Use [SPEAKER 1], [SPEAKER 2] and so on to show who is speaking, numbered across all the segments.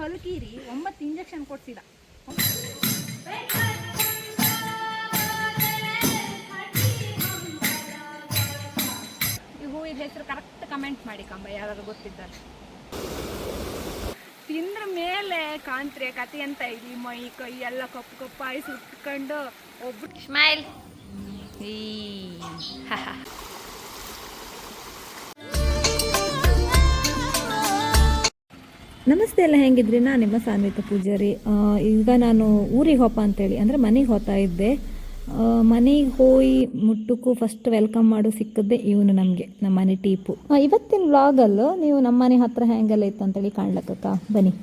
[SPEAKER 1] ಹಲ್ಕೀರಿ 9 injection ಕೊಡ್ಸಿದ. ಈ ಹೂವಿನ ಹೆಸರು ಕರೆಕ್ಟ್ ಕಮೆಂಟ್ ಮಾಡಿ ಕಂಬ, ಯಾರಾದ್ರು ಗೊತ್ತಿದ್ದಾರೆ. ತಿಂದ್ರ ಮೇಲೆ ಕಾಂತ್ರೆ ಕತೆ ಅಂತ ಇಲ್ಲಿ ಮೈ ಕೈ ಎಲ್ಲ ಕಪ್ಪು ಕಪ್ಪಾಯಿ ಸುಟ್ಕೊಂಡು ಒಬ್ರು ಸ್ಮೈಲ್.
[SPEAKER 2] ನಮಸ್ತೆ ಎಲ್ಲ, ಹೆಂಗಿದ್ರಿ? ನಾನು ನಿಮ್ಮ ಸಾನ್ವಿತ ಪೂಜಾರಿ. ಈಗ ನಾನು ಊರಿಗೆ ಹೋಪ ಅಂತೇಳಿ ಅಂದರೆ ಮನೆಗೆ ಹೋಗ್ತಾ ಇದ್ದೆ. ಮನೆಗೆ ಹೋಗಿ ಮುಟ್ಟಕ್ಕೂ ಫಸ್ಟ್ ವೆಲ್ಕಮ್ ಮಾಡು ಸಿಕ್ಕದ್ದೆ ಇವನು ನಮಗೆ, ನಮ್ಮ ಮನೆ ಟೀಪು. ಇವತ್ತಿನ ವ್ಲಾಗಲ್ಲೂ ನೀವು ನಮ್ಮ ಮನೆ ಹತ್ರ ಹೆಂಗೆಲ್ಲ ಇತ್ತು ಅಂತೇಳಿ ಕಾಣ್ಲಕ್ಕ ಬನ್ನಿ.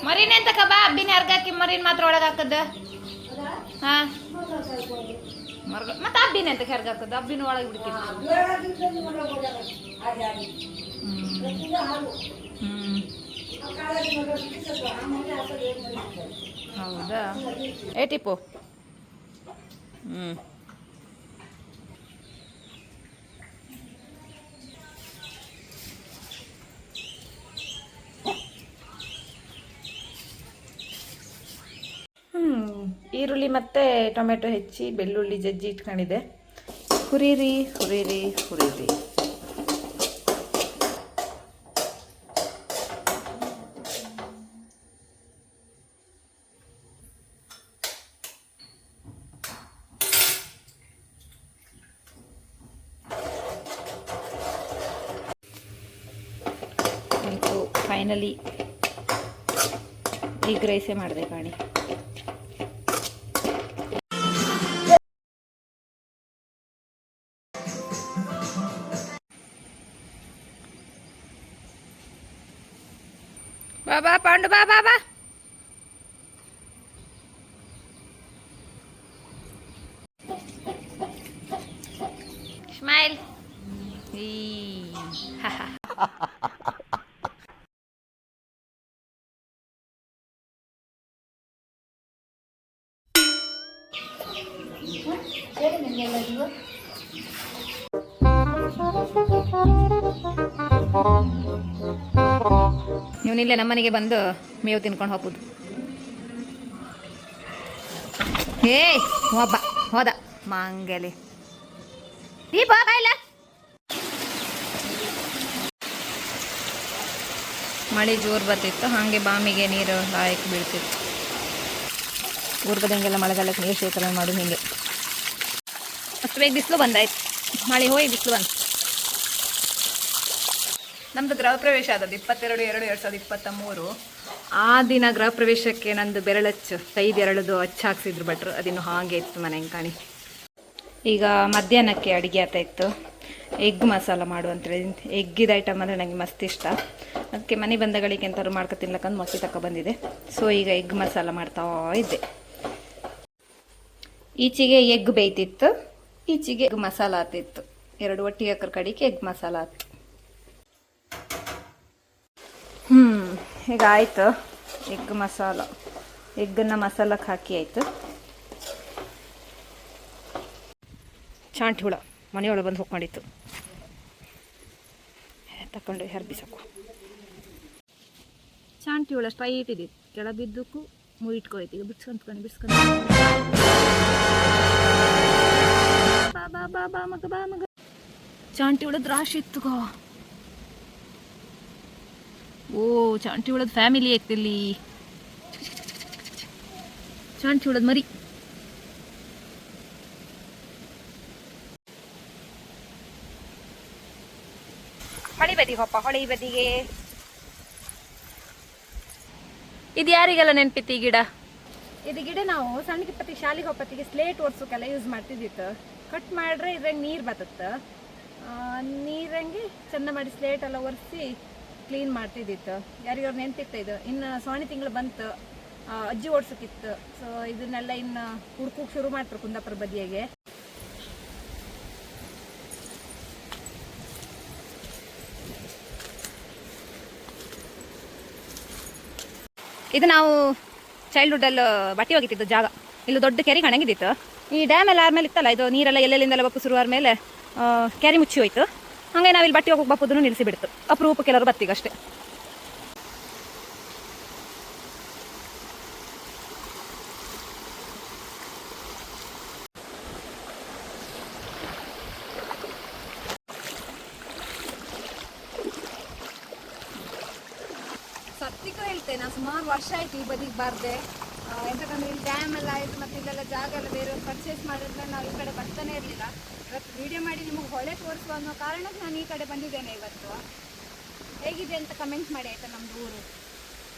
[SPEAKER 1] ಮರಿನ ಎಂತ ಬಾ, ಅಬ್ಬಿನ ಅರ್ಗಾಕಿ ಮರಿನ ಮಾತ್ರ ಒಳಗೆ ಹಾಕದ. ಹಾ ಮತ್ತೆ ಅಬ್ಬಿನ ಎಂತ ಕೆರ್ಗ ಹಾಕದ, ಅಬ್ಬಿನ ಒಳಗೆ ಬಿಡ್ತೀನಿ. ಹೌದಾ? ಏ ಟಿಪ್ಪು. ಈರುಳ್ಳಿ ಮತ್ತು ಟೊಮೆಟೊ ಹೆಚ್ಚಿ ಬೆಳ್ಳುಳ್ಳಿ ಜಜ್ಜಿ ಇಟ್ಕೊಂಡಿದ್ದೆ. ಹುರಿರಿ ಹುರಿರಿ ಹುರಿರಿ. ಆಯಿತು, ಫೈನಲಿ ಎಗ್ ರೈಸೇ ಮಾಡಿದೆ ಕಾಣಿ. ಬಾಬಾ ಪಾಂಡು ಬಾ ಬಾ ಬಾ. ಸ್ಮೈಲ್. ಇವನಿಲ್ಲೇ ನಮ್ಮನೆಗೆ ಬಂದು ಮೇವು ತಿನ್ಕೊಂಡು ಹೋಗ್ಬೋದು. ಏ ಒಬ್ಬ ಹೋದ ಮಾಂಗಲಿ ದೀಪ ಬಾಯಿಲ್ಲ. ಮಳೆ ಜೋರು ಬರ್ತಿತ್ತು, ಹಾಗೆ ಬಾಮಿಗೆ ನೀರು ಹಾಯಕ್ಕೆ ಬೀಳ್ತಿತ್ತು. ಊರ್ಗದಂಗೆಲ್ಲ ಮಳೆಗಾಲಕ್ಕೆ ನೀರು ಶೇಖರಣೆ ಮಾಡೋದು ಹಿಂಗೆ. ಅಷ್ಟು ಬೇಗ ಬಿಸಿಲು ಬಂದಾಯ್ತು, ಮಳೆ ಹೋಗಿ ಬಿಸಿಲು ಬಂತು. ನಮ್ಮದು ಗೃಹ ಪ್ರವೇಶ ಆದದ್ದು 22/2/2023. ಆ ದಿನ ಗೃಹ ಪ್ರವೇಶಕ್ಕೆ ನಂದು ಬೆರಳಚ್ಚು ಕೈದೆರಳದು ಅಚ್ಚು ಹಾಕ್ಸಿದ್ರು ಭಟ್ರು. ಅದಿನ್ನು ಹಾಗೆ ಇತ್ತು ಮನೆ ಕಾಣಿ. ಈಗ ಮಧ್ಯಾಹ್ನಕ್ಕೆ ಅಡುಗೆ ಆಗ್ತಾ ಇತ್ತು. ಎಗ್ ಮಸಾಲ ಮಾಡುವಂಥೇಳಿ, ಎಗ್ಗಿದ ಐಟಮ್ ಅಂದರೆ ನನಗೆ ಮಸ್ತ್ ಇಷ್ಟ. ಅದಕ್ಕೆ ಮನೆ ಬಂದಗಳಿಗೆ ಎಂಥವ್ರು ಮಾಡ್ಕೊ ತಿನ್ಲಕ್ಕಂದು ಮೊಟ್ಟೆ ತಕ್ಕ ಬಂದಿದೆ. ಸೊ ಈಗ ಎಗ್ ಮಸಾಲ ಮಾಡ್ತಾ ಇದ್ದೆ. ಈಚೆಗೆ ಎಗ್ ಬೇಯ್ತಿತ್ತು, ಈಚೆಗೆ ಎಗ್ ಮಸಾಲ ಆತಿತ್ತು. ಎರಡು ಒಟ್ಟಿಗೆ ಹಾಕರ್ ಕಡಿಕೆ ಎಗ್ ಮಸಾಲ ಆಯ್ತು. ಈಗ ಆಯಿತು ಎಗ್ ಮಸಾಲ. ಎಗ್ಗನ್ನು ಮಸಾಲಕ್ಕೆ ಹಾಕಿ ಆಯಿತು. ಚಾಂಟಿ ಹುಳ ಮನೆಯೊಳಗೆ ಬಂದು ಹೋಗ್ಕೊಂಡಿತ್ತು, ತಗೊಂಡು ಹರ್ಬಿಸಕು. ಚಾಂಟಿ ಹುಳ ಸ್ಟ್ರೈಟ್ ಇದೆ, ಕೆಳ ಬಿದ್ದಕ್ಕೂ ಮುಯಿಟ್ಕೊಯ್ತು. ಈಗ ಬಿಡ್ಸ್ಕೊಂಡು ಬಾ ಬಾ ಬಾ ಮಗ ಬಾ ಮಗ. ಚಾಂಟಿ ಹುಳದ ರಾಶಿ ಇತ್ತುಗ. ಓ, ಚಾಂಟಿ ಹುಳದ ಫ್ಯಾಮಿಲಿ ಐತಿ ಇಲ್ಲಿ. ಚಾಂಟಿ ಹುಳದ ಮರಿ. ಹೊಳಿ ಬದಿ ಹೋಪ, ಹೊಳಿ ಬದಿಗೆ. ಇದು ಯಾರಿಗೆಲ್ಲ ನೆನಪಿತ್ತು ಈ ಗಿಡ? ಇದು ಗಿಡ ನಾವು ಸಣ್ಣಗಿಪ್ಪತ್ತಿಗೆ ಶಾಲೆಗೆ ಹೋಗತ್ತಿಗೆ ಸ್ಲೇಟ್ ಓಡಿಸೋಕೆಲ್ಲ ಯೂಸ್ ಮಾಡ್ತಿದ್ದಿತ್ತು. ಕಟ್ ಮಾಡ್ರೆ ಇದ್ರಂಗೆ ನೀರು ಬರ್ತತ್ತೆ. ನೀರಂಗೆ ಚಂದ ಮಾಡಿ ಸ್ಲೇಟ್ ಎಲ್ಲ ಒರೆಸಿ ಕ್ಲೀನ್ ಮಾಡ್ತಿದ್ದಿತ್ತು. ಯಾರಿಗವ್ರು ನೆನಪಿತ್ತು ಇದು. ಇನ್ನು ಸೋಣಿ ತಿಂಗಳು ಬಂತು, ಅಜ್ಜಿ ಓಡಿಸೋಕಿತ್ತು. ಸೊ ಇದನ್ನೆಲ್ಲ ಇನ್ನು ಹುಡ್ಕೋಕೆ ಶುರು ಮಾಡ್ತಾರೆ ಕುಂದಾಪುರ ಬದಿಯಾಗೆ. ಇದು ನಾವು ಚೈಲ್ಡ್ಹುಡ್ಡಲ್ಲಿ ಬಟ್ಟೆ ಹೋಗಿತ್ತಿದ್ದು ಜಾಗ. ಇಲ್ಲಿ ದೊಡ್ಡ ಕೆರೆ ಕಾಣಂಗಿದ್ದಿತ್ತು. ಈ ಡ್ಯಾಮ್ ಎಲ್ಲ ಆದ್ಮೇಲೆ ಇತ್ತಲ್ಲ, ಇದು ನೀರೆಲ್ಲ ಎಲ್ಲೆಲ್ಲಿಂದೆಲ್ಲ ಬಪ್ಪು ಶುರು ಆದ್ಮೇಲೆ ಕೆರೆ ಮುಚ್ಚಿ ಹೋಯ್ತು. ಹಂಗೆ ನಾವಿಲ್ಲಿ ಬಟ್ಟೆ ಹೋಗಿ ಬಪ್ಪುದನ್ನು ನಿಲ್ಲಿಸಿಬಿಡ್ತು. ಅಪರೂಪಕ್ಕೆ ಕೆಲವರು ಬತ್ತಿಗಷ್ಟೇ. ಸತ್ಯಕ್ಕೂ ಹೇಳ್ತೇನೆ, ನಾನು ಸುಮಾರು ವರ್ಷ ಆಯ್ತು ಈ ಬದಿಗೆ ಬಾರ್ದೆ. ಎಂತಕ್ಕಂದ್ರೆ ಇಲ್ಲಿ ಡ್ಯಾಮ್ ಎಲ್ಲ ಆಯಿತು ಮತ್ತು ಇಲ್ಲೆಲ್ಲ ಜಾಗ ಎಲ್ಲ ಬೇರೆ ಪರ್ಚೇಸ್ ಮಾಡಿದ್ರೆ ನಾವು ಈ ಕಡೆ ಬರ್ತಾನೆ ಇರಲಿಲ್ಲ. ಇವತ್ತು ವಿಡಿಯೋ ಮಾಡಿ ನಿಮಗೆ ಹೊಳೆ ತೋರಿಸುವ ಅನ್ನೋ ಕಾರಣಕ್ಕೆ ನಾನು ಈ ಕಡೆ ಬಂದಿದ್ದೇನೆ ಇವತ್ತು. ಹೇಗಿದೆ ಅಂತ ಕಮೆಂಟ್ ಮಾಡಿ ಆಯಿತಾ ನಮ್ಮದು ಊರು.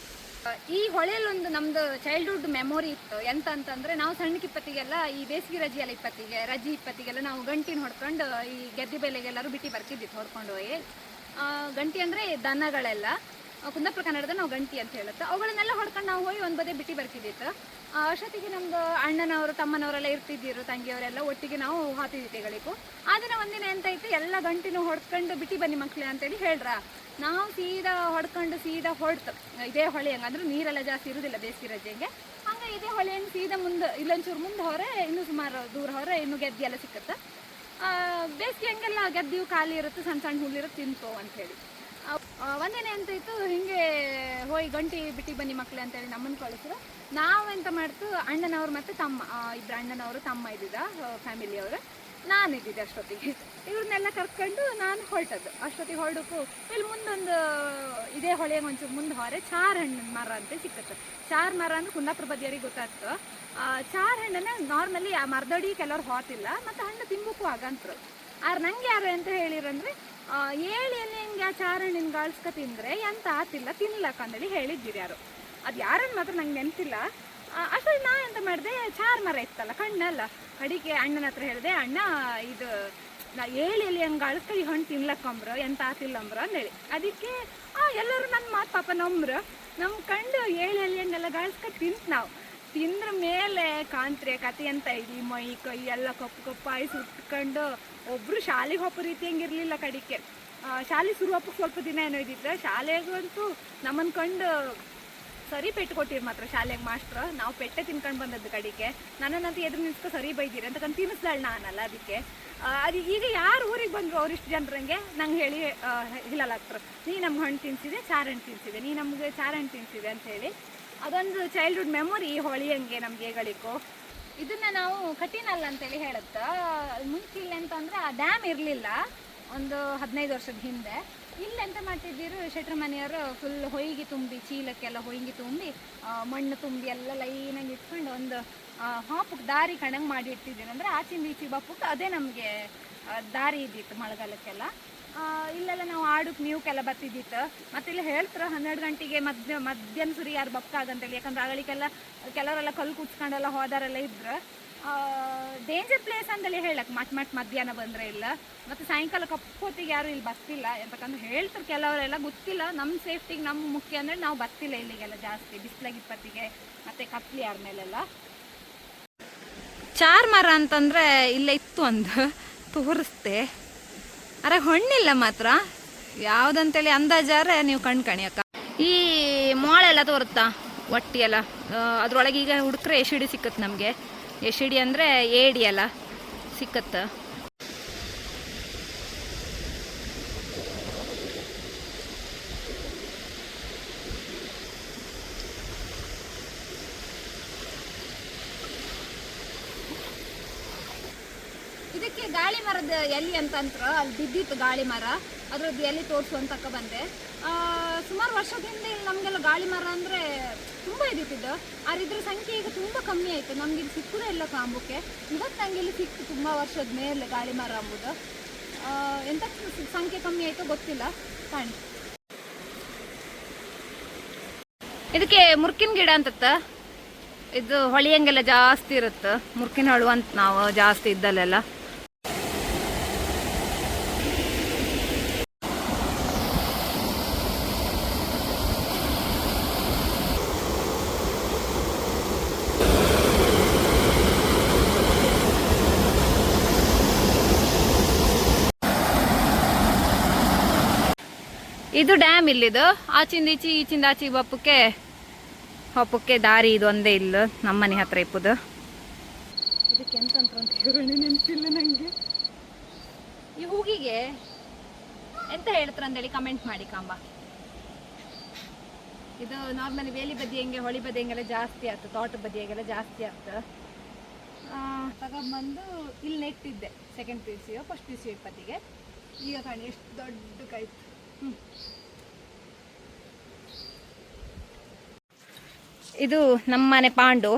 [SPEAKER 1] ಈ ಹೊಳೆಯಲ್ಲಿ ಒಂದು ನಮ್ಮದು ಚೈಲ್ಡ್ಹುಡ್ ಮೆಮೊರಿ ಇತ್ತು. ಎಂತ ಅಂತಂದರೆ ನಾವು ಸಣ್ಣಕ್ಕಿಪ್ಪತ್ತಿಗೆಲ್ಲ ಈ ಬೇಸಿಗೆ ರಜೆಯಲ್ಲ ರಜೆ ಇಪ್ಪತ್ತಿಗೆಲ್ಲ ನಾವು ಗಂಟಿನ ಹೊಡ್ಕೊಂಡು ಈ ಗೆದ್ದೆ ಬೆಲೆಗೆಲ್ಲರೂ ಬಿಟ್ಟು ಬರ್ತಿದ್ದಿತ್ತು ಹೊಡ್ಕೊಂಡು ಹೋಗಿ. ಗಂಟಿ ಅಂದರೆ ದನಗಳೆಲ್ಲ ಕುಂದಾಪುರ ಕನ್ನಡದ ನಾವು ಗಂಟಿ ಅಂತ ಹೇಳುತ್ತೆ. ಅವುಗಳನ್ನೆಲ್ಲ ಹೊಡ್ಕೊಂಡು ನಾವು ಹೋಗಿ ಒಂದು ಬದೇ ಬಿಟ್ಟು ಬರ್ತಿದ್ದಿತ್ತು. ಅಷ್ಟೊತ್ತಿಗೆ ನಮ್ದು ಅಣ್ಣನವರು ತಮ್ಮನವರೆಲ್ಲ ಇರ್ತಿದ್ದಿರು, ತಂಗಿಯವರೆಲ್ಲ ಒಟ್ಟಿಗೆ ನಾವು ಹಾತಿದ್ದಿಗಳಿಗೂ. ಆ ದಿನ ಒಂದಿನ ಎಂತಾಯ್ತು, ಎಲ್ಲ ಗಂಟಿನೂ ಹೊಡ್ಕೊಂಡು ಬಿಟ್ಟು ಬನ್ನಿ ಮಕ್ಕಳೇ ಅಂತೇಳಿ ಹೇಳ್ರ. ನಾವು ಸೀದಾ ಹೊಡ್ಕೊಂಡು ಸೀದಾ ಹೊಡ್ತು ಇದೇ ಹೊಳೆ ಹಂಗಂದ್ರೆ ನೀರೆಲ್ಲ ಜಾಸ್ತಿ ಇರುವುದಿಲ್ಲ ಬೇಸಿಗೆ ರಜೆಗೆ. ಹಂಗೆ ಇದೇ ಹೊಳೆಯನ್ನು ಸೀದಾ ಮುಂದೆ ಇಲ್ಲೊಂಚೂರು ಮುಂದೆ ಹೊರೆ, ಇನ್ನೂ ಸುಮಾರು ದೂರ ಹೊರೆ ಇನ್ನೂ ಗೆದ್ದೆ ಎಲ್ಲ ಸಿಕ್ಕುತ್ತೆ. ಬೇಸಿಗೆ ಹಂಗೆಲ್ಲ ಗೆದ್ದೆವು ಖಾಲಿ ಇರುತ್ತೆ, ಸಣ್ಣ ಸಣ್ಣ ಹುಲ್ಲಿರುತ್ತೆ ತಿನ್ಕೋ ಅಂಥೇಳಿ. ಒಂದೇನೆ ಎಂತಾಯ್ತು, ಹಿಂಗೆ ಹೋಗಿ ಗಂಟಿ ಬಿಟ್ಟು ಬನ್ನಿ ಮಕ್ಕಳೇ ಅಂತೇಳಿ ನಮ್ಮನ್ನು ಕಳಿಸಿದ್ರು. ನಾವೆಂತ ಮಾಡ್ತು, ಅಣ್ಣನವ್ರು ಮತ್ತು ತಮ್ಮ ಇಬ್ಬರು ಅಣ್ಣನವರು ತಮ್ಮ ಇದ್ದಿದ್ದ ಫ್ಯಾಮಿಲಿಯವರು, ನಾನು ಇದ್ದಿದ್ದೆ ಅಷ್ಟೊತ್ತಿಗೆ. ಇವ್ರನ್ನೆಲ್ಲ ಕರ್ಕೊಂಡು ನಾನು ಹೊರಟದ್ದು. ಅಷ್ಟೊತ್ತಿಗೆ ಹೊರಡಕ್ಕೂ ಇಲ್ಲಿ ಮುಂದೊಂದು ಇದೇ ಹೊಳೆಗೆ ಒಂಚೂರು ಮುಂದೆ ಹೊರೆ ಚಾರ್ ಹಣ್ಣಿನ ಮರ ಅಂತ ಸಿಕ್ಕತ್ತೆ. ಚಾರ್ ಮರ ಅಂದ್ರೆ ಕುಂದಾಪುರ ಬದಿಯವರಿಗೆ ಗೊತ್ತಾಗ್ತು. ಚಾರ್ ಹಣ್ಣನ್ನ ನಾರ್ಮಲಿ ಆ ಮರದಡಿ ಕೆಲವ್ರು ಹೋತಿಲ್ಲ ಮತ್ತು ಹಣ್ಣು ತಿಂಬಕ್ಕೂ ಆಗಂತರು. ಆದ್ರೆ ನಂಗೆ ಯಾರು ಅಂತ ಹೇಳಿರಂದ್ರೆ, ಏಳಿಯಲ್ಲಿ ಹಿಂಗೆ ಆ ಚಾರ್ ಹಣ್ಣಿನ ಗಾಳ್ಸ್ಕ ತಿಂದರೆ ಎಂತ ಆತಿಲ್ಲ ತಿನ್ಲಕ್ಕ ಅಂತೇಳಿ ಹೇಳಿದ್ದೀರಿ ಯಾರು. ಅದು ಯಾರನ್ನು ಮಾತ್ರ ನಂಗೆ ನೆನಪಿಲ್ಲ. ಅಷ್ಟೊಂದು ನಾ ಎಂತ ಮಾಡಿದೆ, ಚಾರ್ ಮರ ಇತ್ತಲ್ಲ ಕಣ್ಣಲ್ಲ ಅಡಿಕೆ ಅಣ್ಣನ ಹತ್ರ ಹೇಳಿದೆ, ಅಣ್ಣ ಇದು ನಾ ಏಳಿಯಲ್ಲಿ ಹಂಗೆ ಗಾಳ್ಸ್ಕ ಈ ಹಣ್ಣು ತಿನ್ಲಕ್ಕಂಬ್ರ ಎಂತ ಆತಿಲ್ಲಂಬ್ರ ಅಂದೇಳಿ. ಅದಕ್ಕೆ ಎಲ್ಲರೂ ನನ್ನ ಮಾತು ಪಾಪ ನಂಬ್ರು. ನಮ್ಮ ಕಂಡು ಏಳಿಯಲ್ಲಿ ಹಂಗೆಲ್ಲ ಗಾಳ್ಸ್ಕ ನಾವು ತಿಂದ್ರ ಮೇಲೆ ಕಾಂತ್ರೆ ಕತೆ ಅಂತ ಇಡೀ ಮೈ ಕೈ ಎಲ್ಲ ಕಪ್ಪು ಕಪ್ಪಾಯಿ ಸುಟ್ಕೊಂಡು ಒಬ್ರು ಶಾಲೆಗೆ ಹೋಗೋ ರೀತಿ ಹಂಗಿರ್ಲಿಲ್ಲ ಕಡಿಕೆ. ಶಾಲೆ ಶುರು ಹಪ್ಪಕ್ಕೆ ಸ್ವಲ್ಪ ದಿನ ಏನೋ ಇದ್ದಿತ್ತು. ಶಾಲೆಗಂತೂ ನಮ್ಮನ್ನು ಕಂಡು ಸರಿ ಪೆಟ್ಟು ಕೊಟ್ಟಿರು ಮಾತ್ರ ಶಾಲೆಗೆ ಮಾಸ್ಟ್ರು. ನಾವು ಪೆಟ್ಟೆ ತಿನ್ಕೊಂಡು ಬಂದದ್ದು ಕಡಿಕೆ. ನನ್ನನ್ನಂತೂ ಎದುರು ನಿಲ್ಸ್ಕೊ ಸರಿ ಬೈದಿರಿ ಅಂತಕ್ಕಂತ ತಿನ್ನಿಸ್ದಾಳು ನಾನಲ್ಲ. ಅದಕ್ಕೆ ಅದು ಈಗ ಯಾರು ಊರಿಗೆ ಬಂದರು ಅವರಿಷ್ಟು ಜನರಂಗೆ ನಂಗೆ ಹೇಳಿ ಹಿಲ್ಲಲಾಗ್ತರು, ನೀ ನಮ್ಗೆ ಹಣ್ಣು ತಿನ್ಸಿದೆ, ಚಾರ್ ಹಣ್ಣು ತಿನ್ಸಿದೆ, ನೀ ನಮಗೆ ಚಾರ್ ಹಣ್ಣು ತಿನ್ಸಿದೆ ಅಂತ ಹೇಳಿ. ಅದೊಂದು ಚೈಲ್ಡ್ಹುಡ್ ಮೆಮೊರಿ ಹೊಳಿಯಂಗೆ ನಮಗೆ ಗಳಿಕೋ. ಇದನ್ನ ನಾವು ಕಟ್ಟಿನಲ್ಲ ಅಂತೇಳಿ ಹೇಳುತ್ತಾ. ಮುಂಚಿಲ್ಲ ಅಂತಂದರೆ ಆ ಡ್ಯಾಮ್ ಇರಲಿಲ್ಲ ಒಂದು 15 ವರ್ಷದ ಹಿಂದೆ. ಇಲ್ಲಿ ಎಂತ ಮಾಡ್ತಿದ್ದೀರು, ಶೆಟ್ರ ಮನೆಯವರು ಫುಲ್ ಹೊಯ್ಗೆ ತುಂಬಿ ಚೀಲಕ್ಕೆಲ್ಲ ಹೊಯ್ಗೆ ತುಂಬಿ ಮಣ್ಣು ತುಂಬಿ ಎಲ್ಲ ಲೈನಾಗಿ ಇಟ್ಕೊಂಡು ಒಂದು ಹಾಪಕ್ಕೆ ದಾರಿ ಕಣಂಗೆ ಮಾಡಿ ಇಟ್ಟಿದ್ದೀರಿ. ಅಂದರೆ ಆಚಿಂದ ಈಚೆ ಬಪ್ಪಕ್ಕೆ ಅದೇ ನಮಗೆ ದಾರಿ ಇದ್ದಿತ್ತು ಮಳೆಗಾಲಕ್ಕೆಲ್ಲ. ಇಲ್ಲೆಲ್ಲ ನಾವು ಆಡಕ್ಕೆ ನೀವಕ್ಕೆಲ್ಲ ಬರ್ತಿದ್ದಿತ್ತು. ಮತ್ತು ಇಲ್ಲಿ ಹೇಳ್ತಾರೆ 12 ಗಂಟೆಗೆ ಮಧ್ಯಾಹ್ನ ಸುರಿ ಯಾರು ಬಪ್ಕಾಗಂತೇಳಿ. ಯಾಕಂದ್ರೆ ಆಗಳಿಗೆಲ್ಲ ಕೆಲವರೆಲ್ಲ ಕಲ್ಲು ಕುಚ್ಕೊಂಡೆಲ್ಲ ಹೋದಾರೆಲ್ಲ ಇದ್ರು. ಡೇಂಜರ್ ಪ್ಲೇಸ್ ಅಂತೇಳಿ ಹೇಳಕ್ಕೆ ಮಧ್ಯಾಹ್ನ ಬಂದರೆ ಇಲ್ಲ. ಮತ್ತು ಸಾಯಂಕಾಲ ಕಪ್ಪೊತ್ತಿಗೆ ಯಾರು ಇಲ್ಲಿ ಬರ್ತಿಲ್ಲ ಅಂತಕ್ಕಂದ್ರೆ ಹೇಳ್ತಾರೆ ಕೆಲವರೆಲ್ಲ. ಗೊತ್ತಿಲ್ಲ, ನಮ್ಮ ಸೇಫ್ಟಿಗೆ ನಮ್ಮ ಮುಖ್ಯ ಅಂದರೆ ನಾವು ಬರ್ತಿಲ್ಲ ಇಲ್ಲಿಗೆಲ್ಲ ಜಾಸ್ತಿ ಬಿಸಿಲಾಗಿ ಇಪ್ಪತ್ತಿಗೆ ಮತ್ತು ಕತ್ಲಿ ಆದ್ಮೇಲೆಲ್ಲ. ಚಾರ್ ಮರ ಅಂತಂದರೆ ಇಲ್ಲೇ ಇತ್ತು ಒಂದು ತೋರಿಸ್ತೆ. ಅರೆ ಹಣ್ಣಿಲ್ಲ ಮಾತ್ರ ಯಾವುದಂತೇಳಿ ಅಂದಾಜಾರೆ ನೀವು ಕಣ್ಕಣಿ ಅಕ್ಕ. ಈ ಮೊಳೆಲ್ಲ ತೋರುತ್ತಾ ಒಟ್ಟಿ ಎಲ್ಲ, ಅದ್ರೊಳಗೆ ಈಗ ಹುಡುಕ್ರೆ ಎಸಿಡಿ ಸಿಕ್ಕತ್ತೆ ನಮಗೆ. ಎಸಿಡಿ ಅಂದರೆ ಏಡಿ ಎಲ್ಲ ಸಿಕ್ಕತ್ತೆ. ಇದಕ್ಕೆ ಗಾಳಿ ಮರದ ಎಲ್ಲಿ ಅಂತಂತ್ರ ಅಲ್ಲಿ ಬಿದ್ದಿತ್ತು ಗಾಳಿ ಮರ, ಅದ್ರದ್ದು ಎಲ್ಲಿ ತೋರಿಸುವಂತಕ್ಕ ಬಂದೆ. ಸುಮಾರು ವರ್ಷದ ಹಿಂದೆ ನಮಗೆಲ್ಲ ಗಾಳಿ ಮರ ಅಂದರೆ ತುಂಬ ಇದ್ದಿದ್ದು. ಆದ್ರೆ ಇದ್ರ ಸಂಖ್ಯೆ ಈಗ ತುಂಬ ಕಮ್ಮಿ ಆಯಿತು. ನಮ್ಗೆ ಇಲ್ಲಿ ಸಿಕ್ಕುದೇ ಇಲ್ಲ ಕಾಂಬಕ್ಕೆ. ಇವತ್ತು ನಂಗೆ ಇಲ್ಲಿ ಸಿಕ್ತು ತುಂಬ ವರ್ಷದ ಮೇಲೆ ಗಾಳಿ ಮರ ಅಂಬುದು. ಎಂತ ಸಂಖ್ಯೆ ಕಮ್ಮಿ ಆಯಿತು ಗೊತ್ತಿಲ್ಲ. ಕಾಣಿ ಇದಕ್ಕೆ ಮುರ್ಕಿನ ಗಿಡ ಅಂತತ್ತ. ಇದು ಹೊಳಿಯಂಗೆಲ್ಲ ಜಾಸ್ತಿ ಇರುತ್ತೆ, ಮುರ್ಕಿನ ಹಳು ಅಂತ ನಾವು ಜಾಸ್ತಿ ಇದ್ದಲ್ಲೆಲ್ಲ. ಇದು ಡ್ಯಾಮ್ ಇಲ್ಲಿದು. ಆಚಿಂದ ಈಚಿಂದ ಆಚೆಗೆ ಹಪ್ಪಕ್ಕೆ ದಾರಿ ಇದು ಒಂದೇ ಇಲ್ಲ ನಮ್ಮನೆ ಹತ್ರ ಇಪ್ಪುದು. ಇದಕ್ಕೆ ಎಂತ ಅಂತ ಹೇಳಿ ನೆನಪಿಲ್ಲ ನನಗೆ. ಈ ಹೂಗಿಗೆ ಎಂತ ಹೇಳ್ತಾರೆ ಅಂತೇಳಿ ಕಮೆಂಟ್ ಮಾಡಿ ಕಾಂಬ. ಇದು ನಾರ್ಮಲಿ ಬೇಲಿ ಬದಿ ಹೆಂಗೆ ಹೊಳಿ ಬದಿ ಹೆಂಗೆಲ್ಲ ಜಾಸ್ತಿ ಆಗ್ತದೆ, ತೋಟ ಬದಿಯಾಗೆಲ್ಲ ಜಾಸ್ತಿ ಆಗ್ತದೆ. ತಗೊಂಡ್ಬಂದು ಇಲ್ಲಿ ನೆಟ್ಟಿದ್ದೆ ಸೆಕೆಂಡ್ PUC ಫಸ್ಟ್ PUC ಇಪ್ಪತ್ತಿಗೆ. ಈಗ ಕಾಣಿ ಎಷ್ಟು ದೊಡ್ಡ ಕಾಯ್ತು. ಇದು ನಮ್ಮನೆ ಪಾಂಡು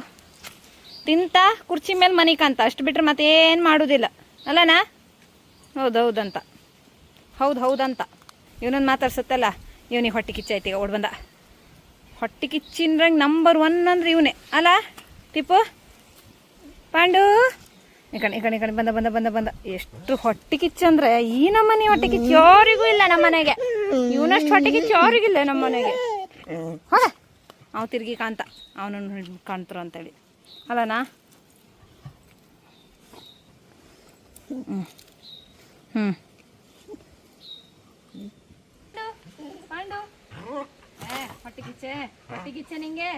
[SPEAKER 1] ತಿಂತ ಕುರ್ಚಿ ಮೇಲೆ ಮನೆ ಕಾಂತ, ಅಷ್ಟು ಬಿಟ್ಟರೆ ಮತ್ತೇನು ಮಾಡೋದಿಲ್ಲ ಅಲ್ಲನಾ? ಹೌದಂತ ಹೌದಂತ ಇವನೊಂದು ಮಾತಾಡ್ಸತ್ತಲ್ಲ, ಇವನಿಗೆ ಹೊಟ್ಟೆ ಕಿಚ್ಚಾಯ್ತು. ಈಗ ಓಡ್ ಬಂದ. ಹೊಟ್ಟೆ ಕಿಚ್ಚಿನ್ರಂಗೆ ನಂಬರ್ 1 ಅಂದ್ರೆ ಇವನೇ ಅಲ್ಲ ಟಿಪ್ಪು? ಪಾಂಡು ಈ ಕಣೆ ಬಂದ. ಎಷ್ಟು ಹೊಟ್ಟೆ ಕಿಚ್ಚು ಅಂದ್ರೆ ಈ ನಮ್ಮನೆ ಹೊಟ್ಟೆ ಕಿಚ್ಚು ಯಾರಿಗೂ ಇಲ್ಲ ನಮ್ಮನೆಗೆ. ಇವನಷ್ಟು ಹೊಟ್ಟೆ ಕಿಚ್ಚು ಯಾರಿಗಿಲ್ಲ ನಮ್ಮನೆಗೆ. ಹೋಗ ಅವ ತಿರುಗಿ ಕಾಂತ, ಅವನನ್ನು ಕಾಣ್ತರು ಅಂತೇಳಿ ಅಲ್ಲನಾ? ಪಾಂಡು ಹೊಟ್ಟೆ ಕಿಚ್ಚೆ ನಿಂಗೆ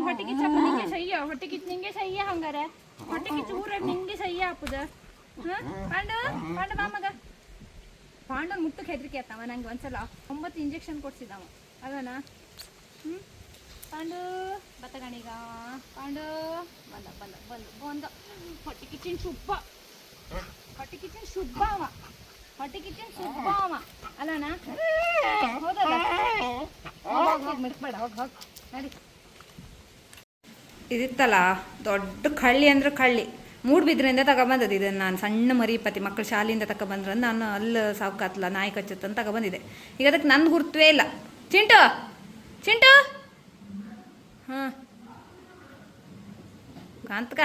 [SPEAKER 1] ಹೊಟ್ಟೆ ಕಿಚ್ಚಪ್ಪ ನಿಂಗೆ ಸಹ್ಯ, ಹೊಟ್ಟೆ ಕಿಚ್ಚು ನಿಂಗೆ ಸಹ್ಯ. ಹಂಗಾರೆ ಹೊಟ್ಟೆ ಕಿಚ್ಚು ಊರಾಗ ನಿಂಗೆ ಸಹ್ಯ ಹಾಪುದ. ಪಾಂಡು ಬಾ ಮಗ. ಪಾಂಡು ಮುಟ್ಟಕ್ಕೆ ಹೆದರಿಕೆ ಆತವ ನಂಗೆ. ಒಂದ್ಸಲ 9 ಇಂಜೆಕ್ಷನ್ ಕೊಡ್ಸಿದವ ಅದನ. ಪಾಂಡು ಬತ್ತಗಣೀಗ. ಪಾಂಡು ಬಂದ. ಹೊಟ್ಟೆ ಕಿಚ್ಚಿನ ಶುಭ ಅವ ಅಲ್ಲನಾ? ಹೌದಲ್ಲ? ಮಿರ್ಕ್ಬೇಡ, ಹೋಗ್ ನಡಿ. ಇದಿತ್ತಲ್ಲ ದೊಡ್ಡ ಕಳ್ಳಿ ಅಂದ್ರೆ ಕಳ್ಳಿ, ಮೂಡ್ಬಿದ್ರಿಂದ ತಗೊಬಂದದ್ದು. ಇದನ್ನು ನಾನು ಸಣ್ಣ ಮರಿಪತಿ ಮಕ್ಕಳು ಶಾಲೆಯಿಂದ ತಗೊಬಂದ್ರೆ ನಾನು ಅಲ್ಲಿ ಸಾವುಕಾತ್ಲ ನಾಯಿ ಕಚ್ಚುತ್ತಂತ ತಗೊಬಂದಿದ್ದೆ. ಈಗ ಅದಕ್ಕೆ ನಂದು ಗುರ್ತವೇ ಇಲ್ಲ. ಚಿಂಟು ಹಾಂ ಕಾಂತಕ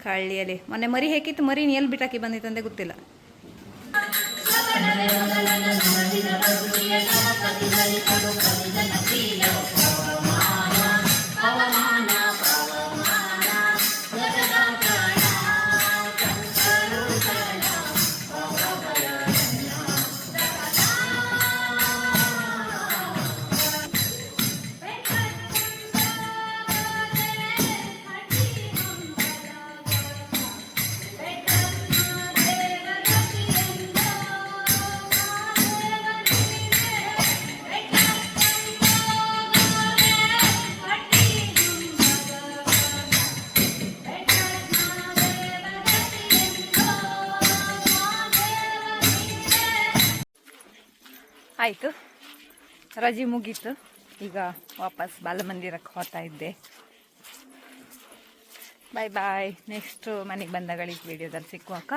[SPEAKER 1] ಕಳ್ಳಿಯಲ್ಲಿ ಮೊನ್ನೆ ಮರಿ ಹೇಗಿತ್ತು, ಮರಿ ಎಲ್ಲಿ ಬಿಟ್ಟಾಕಿ ಬಂದಿತ್ತಂದೆ ಗೊತ್ತಿಲ್ಲ. ಆಯಿತು, ರಜೆ ಮುಗೀತು. ಈಗ ವಾಪಸ್ ಬಾಲಮಂದಿರಕ್ಕೆ ಹೋಗ್ತಾ ಇದ್ದೆ. ಬಾಯ್. ನೆಕ್ಸ್ಟು ಮನೆಗೆ ಬಂದಾಗಳಿಗೆ ವಿಡಿಯೋದಲ್ಲಿ ಸಿಕ್ಕುವಕ್ಕ.